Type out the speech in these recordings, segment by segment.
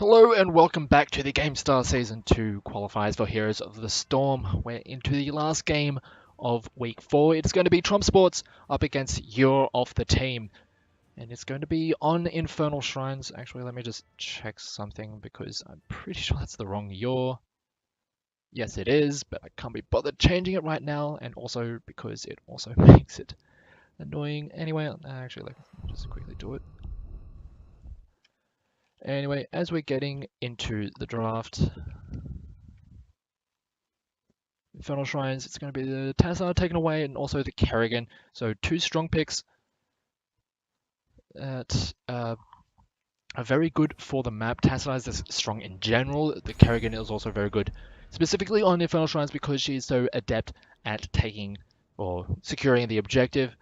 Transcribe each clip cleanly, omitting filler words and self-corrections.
Hello and welcome back to the GameStar Season 2 qualifiers for Heroes of the Storm. We're into the last game of Week 4. It's going to be TrumpSports up against your off the team. And it's going to be on Infernal Shrines. Actually, let me just check something because I'm pretty sure that's the wrong your. Yes, it is, but I can't be bothered changing it right now. And also because it also makes it annoying. Anyway, actually, let me just quickly do it. Anyway, as we're getting into the draft, Infernal Shrines, it's going to be the Tassar taken away and also the Kerrigan. So two strong picks that are very good for the map. Tassar is strong in general. The Kerrigan is also very good, specifically on Infernal Shrines because she is so adept at taking or securing the objective.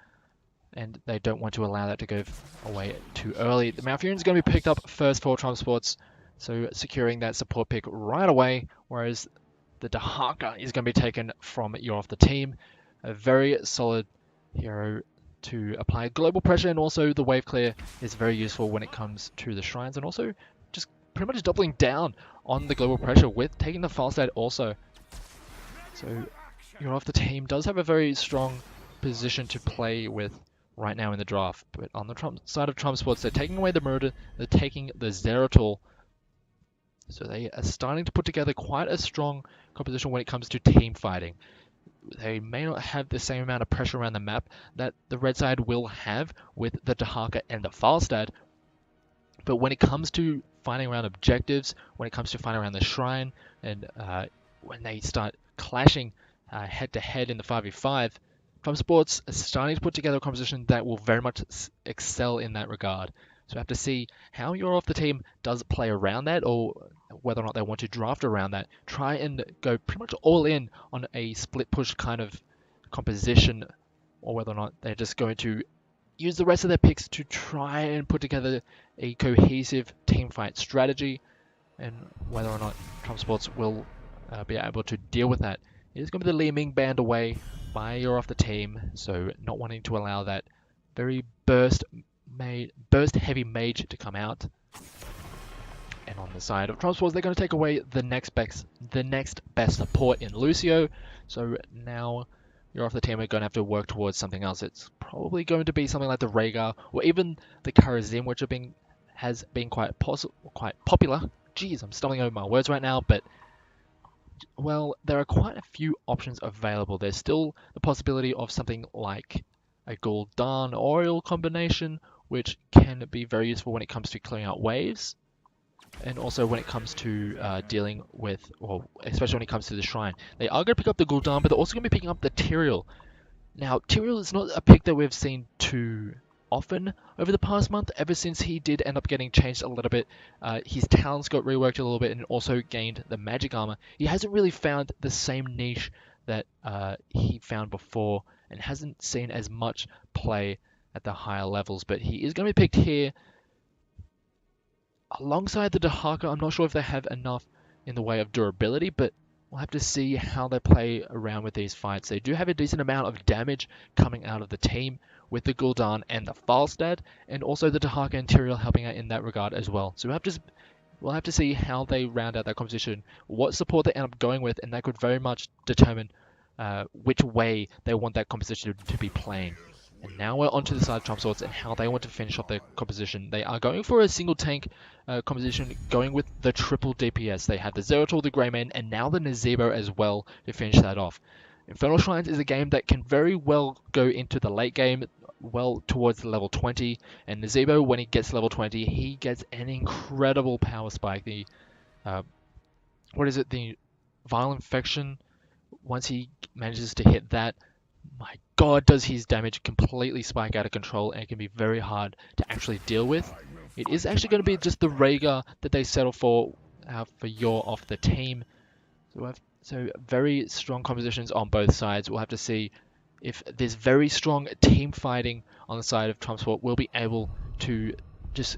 And they don't want to allow that to go away too early. The Malfurion is going to be picked up first for TrumpSports, so securing that support pick right away, whereas the Dahaka is going to be taken from your off the team. A very solid hero to apply global pressure, and also the wave clear is very useful when it comes to the shrines, and also just pretty much doubling down on the global pressure with taking the Falstad also. So your off the team does have a very strong position to play with right now in the draft. But on the side of TrumpSports, they're taking away the Murder, they're taking the Zeratul. So they are starting to put together quite a strong composition when it comes to team fighting. They may not have the same amount of pressure around the map that the red side will have with the Dahaka and the Falstad. But when it comes to fighting around objectives, when it comes to fighting around the shrine, and when they start clashing head to head in the 5v5, TrumpSports is starting to put together a composition that will very much excel in that regard. So we have to see how your off the team does play around that, or whether or not they want to draft around that. Try and go pretty much all in on a split push kind of composition, or whether or not they're just going to use the rest of their picks to try and put together a cohesive team fight strategy, and whether or not TrumpSports will be able to deal with that. It is going to be the Li Ming banned away by your off the team, so not wanting to allow that very burst heavy mage to come out. And on the side of TrumpSports, they're going to take away the next best support in Lucio. So now you're off the team, are going to have to work towards something else. It's probably going to be something like the Rhaegar or even the Karazim, which has been quite popular. Jeez, I'm stumbling over my words right now, but well, there are quite a few options available. There's still the possibility of something like a Gul'dan Oriole combination, which can be very useful when it comes to clearing out waves, and also when it comes to dealing with, well, especially when it comes to the shrine. They are going to pick up the Gul'dan, but they're also going to be picking up the Tyrael. Now, Tyrael is not a pick that we've seen too often over the past month, ever since he did end up getting changed a little bit. His talents got reworked a little bit and also gained the magic armor. He hasn't really found the same niche that he found before and hasn't seen as much play at the higher levels, but he is going to be picked here alongside the Dahaka. I'm not sure if they have enough in the way of durability, but we'll have to see how they play around with these fights. They do have a decent amount of damage coming out of the team with the Gul'dan and the Falstad, and also the Dahaka and Tyrael helping out in that regard as well. So we'll have to see how they round out that composition, what support they end up going with, and that could very much determine which way they want that composition to be playing. And now we're onto the side of TrumpSports and how they want to finish off their composition. They are going for a single tank composition, going with the triple DPS. They have the Zeratul, the Greymane, and now the Nazebo as well to finish that off. Infernal Shrines is a game that can very well go into the late game, well towards level 20. And Nazebo, when he gets level 20, he gets an incredible power spike. The the Viral Infection. Once he manages to hit that, my god, does his damage completely spike out of control, and it can be very hard to actually deal with. It is actually going to be just the Rhaegar that they settle for your off the team. So very strong compositions on both sides. We'll have to see if this very strong team fighting on the side of TrumpSport will be able to just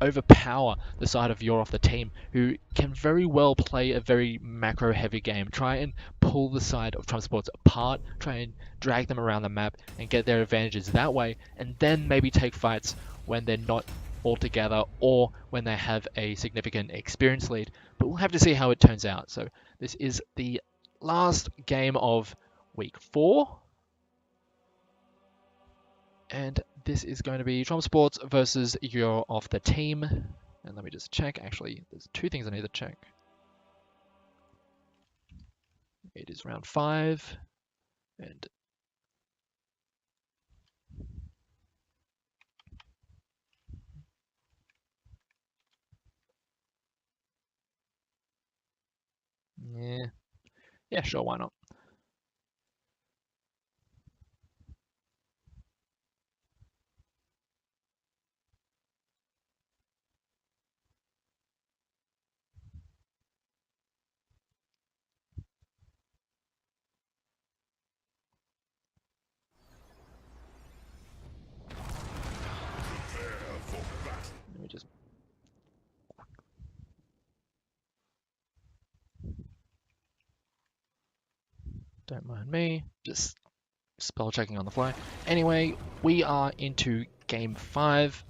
overpower the side of your off the team, who can very well play a very macro heavy game. Try and pull the side of TrumpSports apart, try and drag them around the map and get their advantages that way, and then maybe take fights when they're not altogether or when they have a significant experience lead. But we'll have to see how it turns out. So this is the last game of week 4. And this is going to be TrumpSports versus You're Off the Team. And let me just check. Actually, there's 2 things I need to check. It is round 5. And yeah, sure, why not? Let me just don't mind me, just spell checking on the fly. Anyway, we are into game 5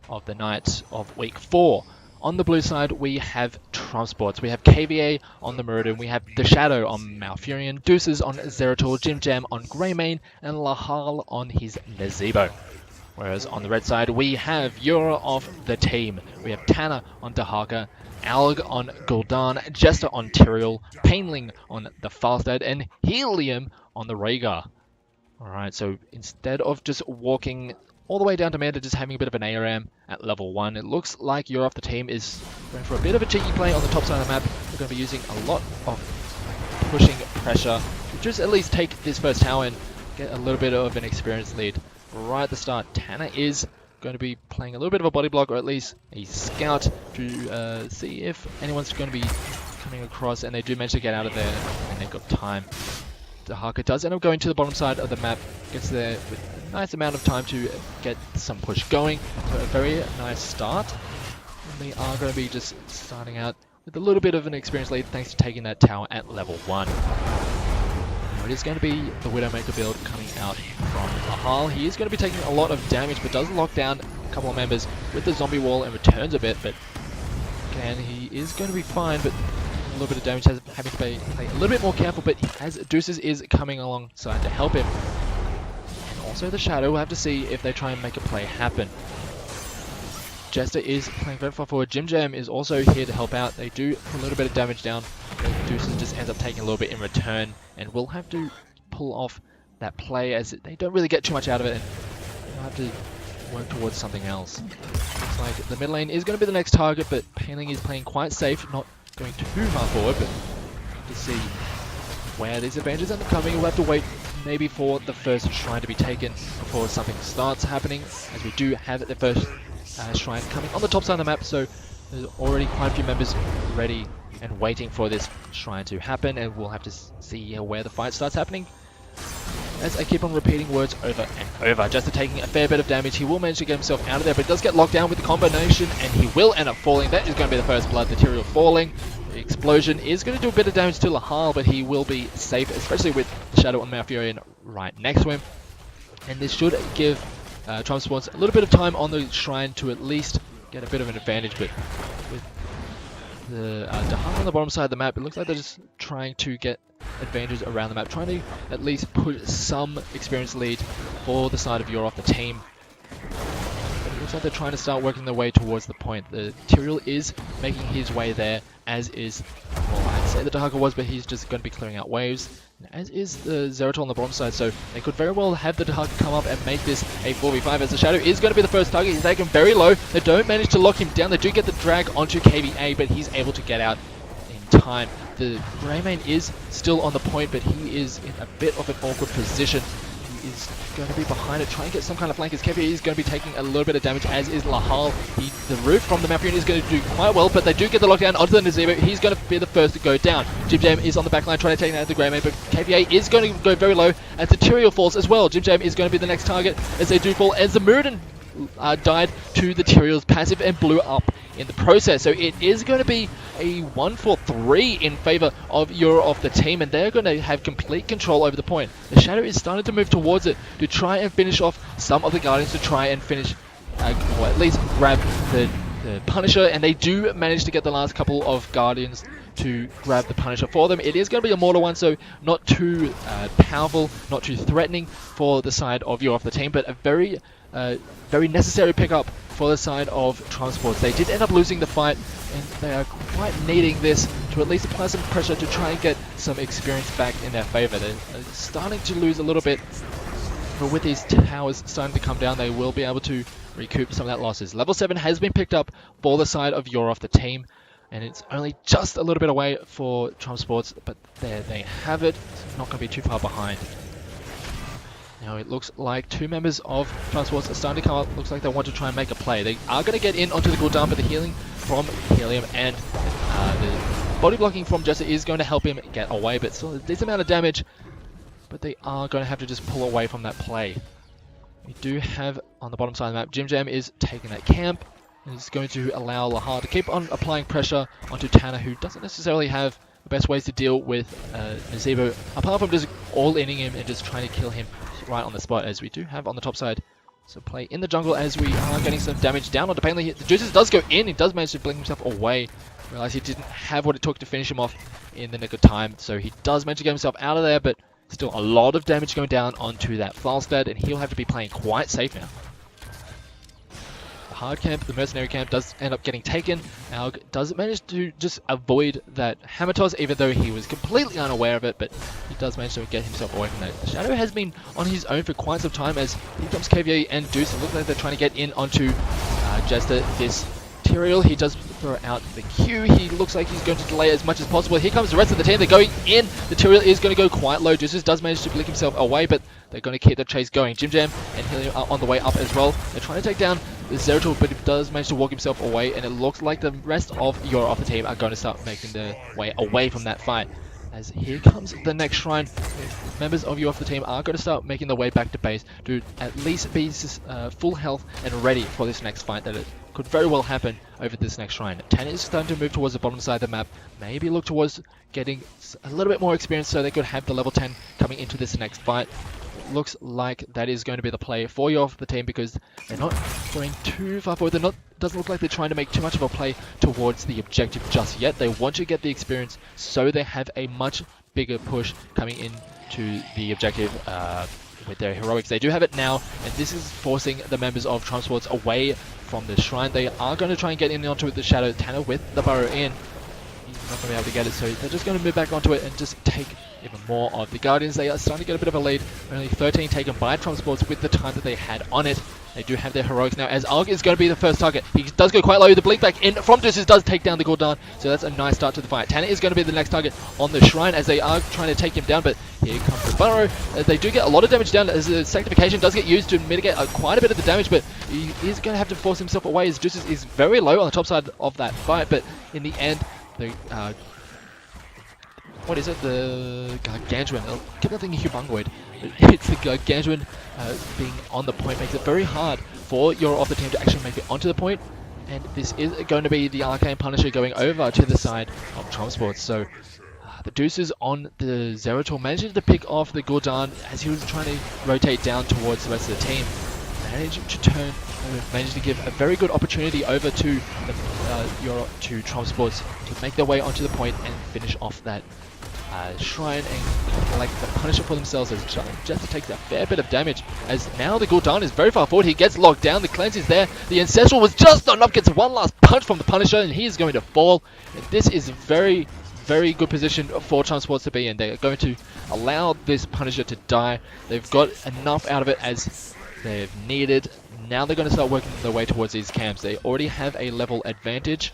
of the night of week 4. On the blue side, we have TrumpSports. We have KVA on the Meridian. We have The Shadow on Malfurion, Deuces on Zeratul, Jim Jam on Greymane, and Lahal on his Nazebo. Whereas on the red side, we have You're Off the Team. We have Tanner on Dahaka, Alg on Gul'dan, Jester on Tyrael, Painling on the Falstad, and Helium on the Rhaegar. Alright, so instead of just walking all the way down to mid and just having a bit of an ARM at level 1, it looks like You're Off the Team is going for a bit of a cheeky play on the top side of the map. We're going to be using a lot of pushing pressure to just at least take this first tower and get a little bit of an experience lead. Right at the start, Tanner is going to be playing a little bit of a body block, or at least a scout, to see if anyone's going to be coming across, and they do manage to get out of there and they've got time. Dahaka does end up going to the bottom side of the map, gets there with a nice amount of time to get some push going. So a very nice start. And they are going to be just starting out with a little bit of an experience lead thanks to taking that tower at level 1. It is going to be the Widowmaker build coming out from Lahal. He is going to be taking a lot of damage, but does lock down a couple of members with the zombie wall and returns a bit. But again, he is going to be fine, but a little bit of damage, having to play a little bit more careful. But as Deuces is coming alongside to help him, and also the Shadow, we'll have to see if they try and make a play happen. Jester is playing very far forward. Jim Jam is also here to help out. They do a little bit of damage down. Deuces just ends up taking a little bit in return, and we'll have to pull off that play as they don't really get too much out of it, and we'll have to work towards something else. Looks like the mid lane is going to be the next target, but Painling is playing quite safe, not going too far forward, but to see where these advantages are coming. We'll have to wait maybe for the first shrine to be taken before something starts happening, as we do have the first shrine coming on the top side of the map, so there's already quite a few members ready and waiting for this shrine to happen, and we'll have to see where the fight starts happening. As I keep on repeating words over and over, Jester taking a fair bit of damage. He will manage to get himself out of there, but he does get locked down with the combination, and he will end up falling. That is going to be the first blood, the Tyrael falling. The explosion is going to do a bit of damage to Lahal, but he will be safe, especially with the Shadow on Malfurion right next to him. And this should give TrumpSports a little bit of time on the shrine to at least get a bit of an advantage, but with the Dahaka on the bottom side of the map, it looks like they're just trying to get advantages around the map, trying to at least push some experience lead for the side of You're Off the Team. But it looks like they're trying to start working their way towards the point. The Tyrael is making his way there, as is, well, I'd say the Dahaka was, but he's just going to be clearing out waves, as is the Zeratul on the bottom side, so they could very well have the Dahaka come up and make this a 4v5, as the Shadow is going to be the first target. He's taken very low. They don't manage to lock him down. They do get the drag onto KVA, but he's able to get out in time. The Greymane is still on the point, but he is in a bit of an awkward position. He is going to be behind it, trying to get some kind of flank, as KVA is going to be taking a little bit of damage, as is Lahal. The root from the Malfurion is going to do quite well, but they do get the lockdown onto the Nazebo. He's going to be the first to go down. Jim Jam is on the back line trying to take out the Greymane, but KVA is going to go very low as the Tyrael falls as well. Jim Jam is going to be the next target as they do fall, as the Muradin died to the Tyrael's passive and blew up in the process. So it is going to be a 1-4-3 in favor of You're Off the Team, and they're going to have complete control over the point. The Shadow is starting to move towards it to try and finish off some of the Guardians, to try and finish or at least grab the Punisher, and they do manage to get the last couple of Guardians to grab the Punisher for them. It is going to be a mortal one, so not too powerful, not too threatening for the side of You're Off the Team, but a very necessary pickup for the side of TrumpSports. They did end up losing the fight, and they are quite needing this to at least apply some pressure to try and get some experience back in their favor. They're starting to lose a little bit, but with these towers starting to come down, they will be able to recoup some of that losses. Level 7 has been picked up for the side of You're Off the Team, and it's only just a little bit away for TrumpSports, but there they have it. It's not going to be too far behind. Now it looks like two members of TrumpSports are starting to come up. Looks like they want to try and make a play. They are going to get in onto the cooldown, but the healing from Helium and the body blocking from Jester is going to help him get away, but still a decent amount of damage. But they are going to have to just pull away from that play. We do have on the bottom side of the map, Jim Jam is taking that camp. And is going to allow Lahar to keep on applying pressure onto Tanner, who doesn't necessarily have the best ways to deal with Nazebo, apart from just all-inning him and just trying to kill him right on the spot, as we do have on the top side. So play in the jungle as we are getting some damage down onto Painley. The Juices does go in, he does manage to blink himself away. Realize he didn't have what it took to finish him off in the nick of time, so he does manage to get himself out of there, but still a lot of damage going down onto that Falstad, and he'll have to be playing quite safe now. The hard camp, the mercenary camp, does end up getting taken. Alg does manage to just avoid that hammer toss, even though he was completely unaware of it, but he does manage to get himself away from that. The Shadow has been on his own for quite some time, as here comes KVA and Deuce. It looks like they're trying to get in onto Jester. This Tyrael, he does throw out the Q. He looks like he's going to delay as much as possible. Here comes the rest of the team. They're going in. The Tyrael is going to go quite low. Deuces does manage to blink himself away, but they're going to keep the chase going. Jim Jam and Helium are on the way up as well. They're trying to take down the Zeratul, but he does manage to walk himself away, and it looks like the rest of You're Off the Team are going to start making their way away from that fight. As here comes the next shrine, members of You're Off the Team are going to start making their way back to base to at least be full health and ready for this next fight that it could very well happen over this next shrine. 10 is starting to move towards the bottom side of the map, maybe look towards getting a little bit more experience so they could have the level 10 coming into this next fight. Looks like that is going to be the play for You're Off the Team, because they're not going too far forward. Doesn't look like they're trying to make too much of a play towards the objective just yet. They want to get the experience so they have a much bigger push coming into the objective with their heroics. They do have it now, and this is forcing the members of TrumpSports away from the shrine. They are going to try and get in onto the Shadow. Tanner with the burrow in. He's not going to be able to get it, so they're just going to move back onto it and just take even more of the Guardians. They are starting to get a bit of a lead. Only 13 taken by TrumpSports with the time that they had on it. They do have their heroics now, as Alg is going to be the first target. He does go quite low. The blink back in from Deuces does take down the Gul'dan, so that's a nice start to the fight. Tanner is going to be the next target on the shrine, as they are trying to take him down, but here comes the burrow. They do get a lot of damage down, as the sanctification does get used to mitigate quite a bit of the damage, but he is going to have to force himself away, as Deuces is very low on the top side of that fight, but in the end, the what is it? The Gargantuan. I keep on thinking Humongoid. It's the Gargantuan being on the point makes it very hard for You're Off the Team to actually make it onto the point. And this is going to be the Arcane Punisher going over to the side of TrumpSports. So the Deuces on the Zeratul managing to pick off the Gul'dan as he was trying to rotate down towards the rest of the team. Managing to turn, managed to give a very good opportunity over to to TrumpSports to make their way onto the point and finish off that shrine and collect the Punisher for themselves, as Jester takes a fair bit of damage, as now the Gul'dan is very far forward. He gets locked down, the cleanse is there, the Ancestral was just not enough, gets one last punch from the Punisher, and he is going to fall. And this is very good position for TrumpSports to be in. They're going to allow this Punisher to die. They've got enough out of it as they've needed. Now they're going to start working their way towards these camps. They already have a level advantage.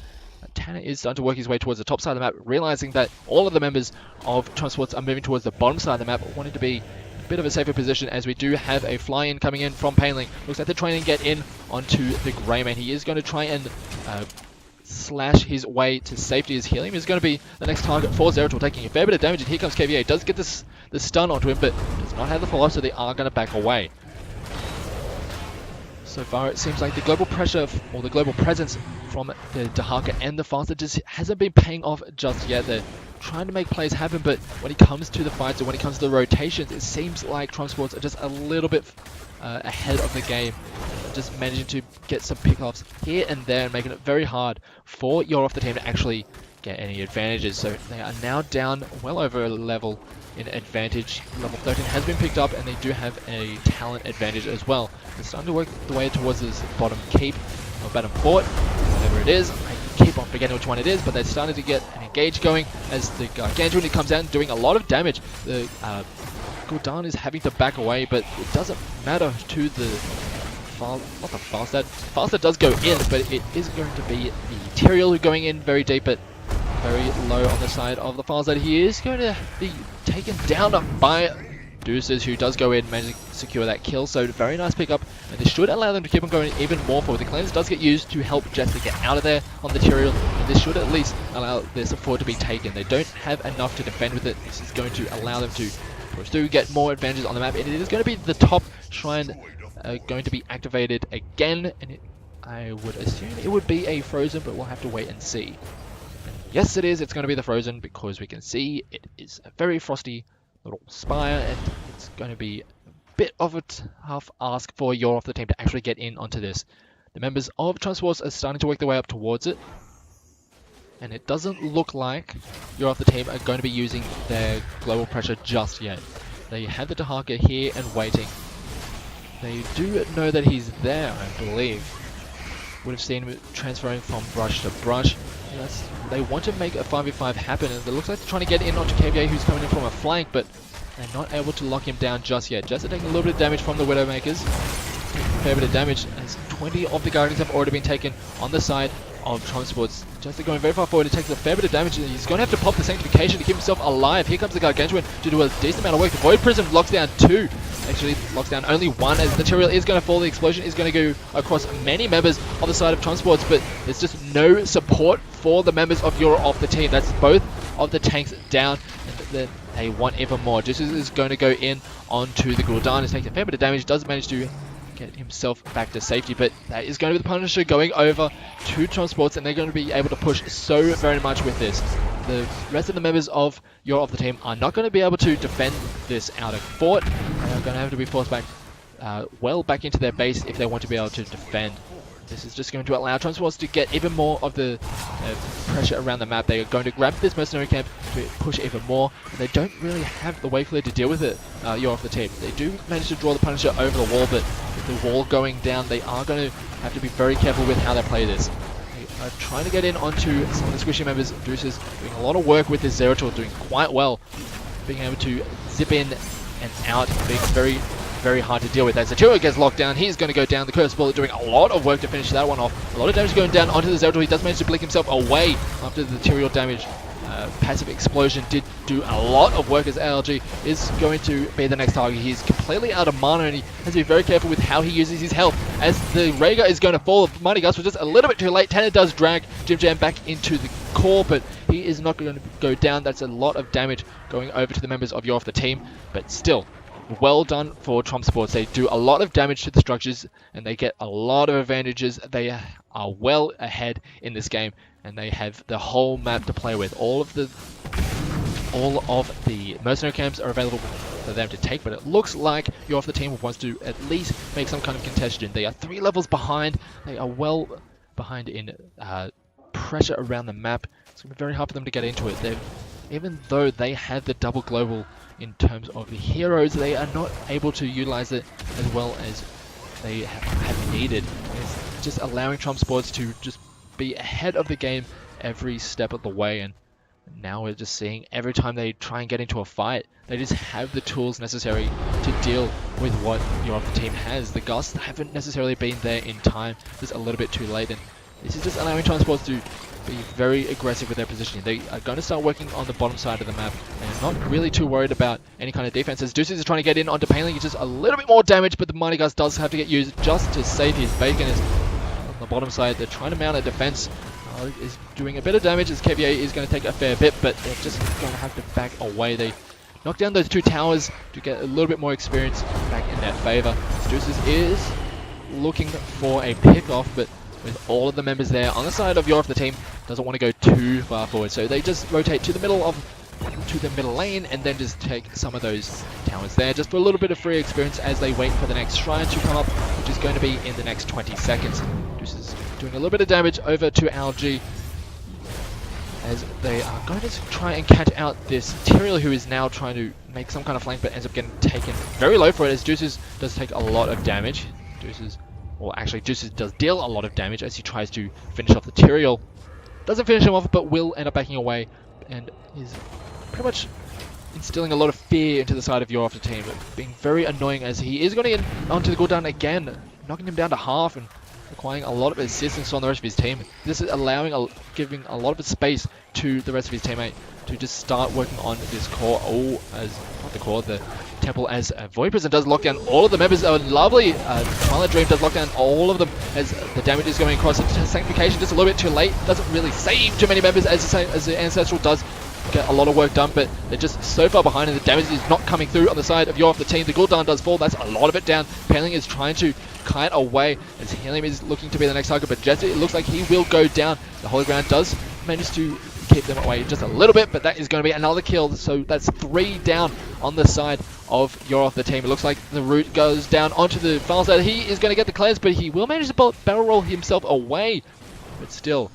Tanner is starting to work his way towards the top side of the map, realizing that all of the members of TrumpSports are moving towards the bottom side of the map, wanting to be a bit of a safer position, as we do have a fly-in coming in from Painling. Looks like they're trying to get in onto the Greyman. He is going to try and slash his way to safety. His Helium is going to be the next target for Zeratul, taking a fair bit of damage, and here comes KVA. Does get the stun onto him, but does not have the follow-up, so they are going to back away. So far, it seems like the global pressure, or the global presence from the Dahaka and the Faster just hasn't been paying off just yet. They're trying to make plays happen, but when it comes to the fights, or when it comes to the rotations, it seems like TrumpSports are just a little bit ahead of the game. just managing to get some pickoffs here and there and making it very hard for your off the team to actually get any advantages. So they are now down well over a level in advantage. Level 13 has been picked up and they do have a talent advantage as well. They're starting to work the way towards this bottom keep or bottom fort, whatever it is. I keep on forgetting which one it is, but they're starting to get an engage going as the Gargantuan comes out and doing a lot of damage. The Gul'dan is having to back away, but it doesn't matter to the not the Falstad. Falstad does go in, but it is going to be the Tyrael going in very deep, but very low on the side of the Falstad. He is going to be taken down by Deuces, who does go in, managing to secure that kill. So very nice pickup, and this should allow them to keep on going even more forward. The cleanse does get used to help Jester get out of there on the Tyrael, and this should at least allow their support to be taken. They don't have enough to defend with it. This is going to allow them to push through, get more advantages on the map, and it is going to be the top shrine going to be activated again, and I would assume it would be a Frozen, but we'll have to wait and see. And yes, it is. It's going to be the Frozen because we can see it is a very frosty little spire, and it's going to be a bit of a tough ask for your off the team to actually get in onto this. The members of TrumpSports are starting to work their way up towards it, and it doesn't look like your off the team are going to be using their global pressure just yet. They have the Dahaka here and waiting. They do know that he's there, I believe. Would have seen him transferring from brush to brush. Yes, they want to make a 5v5 happen, and it looks like they're trying to get in onto KVA, who's coming in from a flank, but they're not able to lock him down just yet. Just taking a little bit of damage from the Widowmakers. A fair bit of damage, as 20 of the Guardians have already been taken on the side of TrumpSports. Just going very far forward, it takes a fair bit of damage, and he's going to have to pop the Sanctification to keep himself alive. Here comes the Gargantuan to do a decent amount of work. The Void Prism locks down 2. Actually locks down only 1, as the Tyrael is going to fall. The explosion is going to go across many members on the side of TrumpSports, but there's just no support for the members of your off the team. That's both of the tanks down, and then they want even more. Just is going to go in onto the Gul'dan. It's taking a fair bit of damage, does manage to get himself back to safety, but that is going to be the Punisher going over to TrumpSports, and they're going to be able to push so very much with this. The rest of the members of your off the team are not going to be able to defend this outer fort. They are going to have to be forced back well back into their base if they want to be able to defend. This is just going to allow TrumpSports to get even more of the pressure around the map. They are going to grab this mercenary camp to push even more. And they don't really have the way clear to deal with it, you're off the team. They do manage to draw the Punisher over the wall, but with the wall going down, they are going to have to be very careful with how they play this. They are trying to get in onto some of the squishy members. Deuces doing a lot of work with his Zeratul, doing quite well. Being able to zip in and out, being very hard to deal with. As the Tyrael gets locked down, he's going to go down. The Curse Bullet doing a lot of work to finish that one off. A lot of damage going down onto the Zeratul. He does manage to blink himself away after the Tyrael damage. Passive Explosion did do a lot of work, as ALG is going to be the next target. He's completely out of mana, and he has to be very careful with how he uses his health. As the Rhaegar is going to fall, Mighty Gust was just a little bit too late. Tanner does drag Jim Jam back into the core, but he is not going to go down. That's a lot of damage going over to the members of your off the team, but still, well done for TrumpSports. They do a lot of damage to the structures, and they get a lot of advantages. They are well ahead in this game, and they have the whole map to play with. All of the mercenary camps are available for them to take, but it looks like your off the team wants to at least make some kind of contention. They are 3 levels behind. They are well behind in pressure around the map. It's going to be very hard for them to get into it. Even though they have the double global in terms of the heroes, they are not able to utilize it as well as they have needed. It's just allowing TrumpSports to just be ahead of the game every step of the way, and now we're just seeing every time they try and get into a fight, they just have the tools necessary to deal with what your other team has. The Gusts haven't necessarily been there in time, just a little bit too late, and this is just allowing TrumpSports to be very aggressive with their positioning. They are going to start working on the bottom side of the map, and not really too worried about any kind of defenses. Deuces is trying to get in onto Painling. It's just a little bit more damage, but the Mighty Gust does have to get used just to save his bacon. Is on the bottom side. They're trying to mount a defense. Is doing a bit of damage, as KVA is going to take a fair bit, but they're just going to have to back away. They knock down those 2 towers to get a little bit more experience back in their favor. Deuces is looking for a pick-off, but with all of the members there on the side of your off the team, doesn't want to go too far forward, so they just rotate to the middle of to the middle lane and then just take some of those towers there, just for a little bit of free experience as they wait for the next shrine to come up, which is going to be in the next 20 seconds. Deuce is doing a little bit of damage over to LG as they are going to try and catch out this Tyrael, who is now trying to make some kind of flank but ends up getting taken very low for it, as Deuces does take a lot of damage. Deuces does deal a lot of damage as he tries to finish off the Tyrael. Doesn't finish him off, but will end up backing away and is pretty much instilling a lot of fear into the side of your off the team, being very annoying as he is going to get onto the cooldown again, knocking him down to half and requiring a lot of assistance on the rest of his team. This is giving a lot of space to the rest of his teammate to just start working on this core. The temple, as Void Prison does lock down all of the members. Lovely Twilight Dream does lock down all of them as the damage is going across into Sanctification just a little bit too late. Doesn't really save too many members as the Ancestral does get a lot of work done, but they're just so far behind and the damage is not coming through on the side of your off the team. The cooldown does fall, that's a lot of it down. Paling is trying to kite away as Helium is looking to be the next target, but Jester, it looks like he will go down. The Holy Ground does manage to keep them away just a little bit, but that is going to be another kill, so that's 3 down on the side of your off the team. It looks like the root goes down onto the final side. He is going to get the cleanse, but he will manage to barrel roll himself away, but still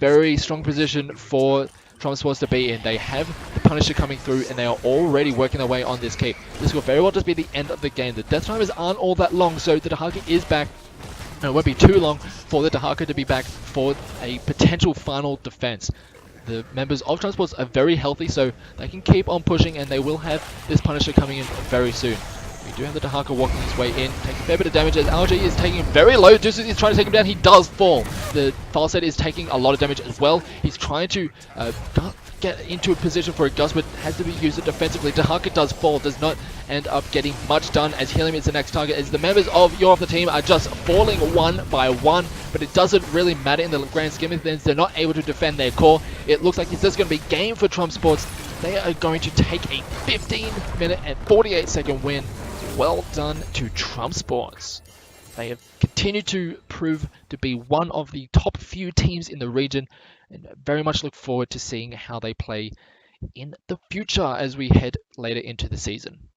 very strong position for TrumpSports to be in. They have the Punisher coming through and they are already working their way on this keep. This will very well just be the end of the game. The death timers aren't all that long, so the Dahaka is back. And it won't be too long for the Dahaka to be back for a potential final defense. The members of TrumpSports are very healthy, so they can keep on pushing and they will have this Punisher coming in very soon. We do have the Dahaka walking his way in, taking a fair bit of damage as LG is taking him very low. Deuces is trying to take him down. He does fall. The Falset is taking a lot of damage as well. He's trying to get into a position for a gust, but has to be used defensively. Dahaka does fall, does not end up getting much done as Helium is the next target, as the members of your off the team are just falling one by one, but it doesn't really matter in the grand scheme of things. They're not able to defend their core. It looks like it's just going to be game for TrumpSports. They are going to take a 15-minute and 48-second win. Well done to TrumpSports. They have continued to prove to be one of the top few teams in the region, and very much look forward to seeing how they play in the future as we head later into the season.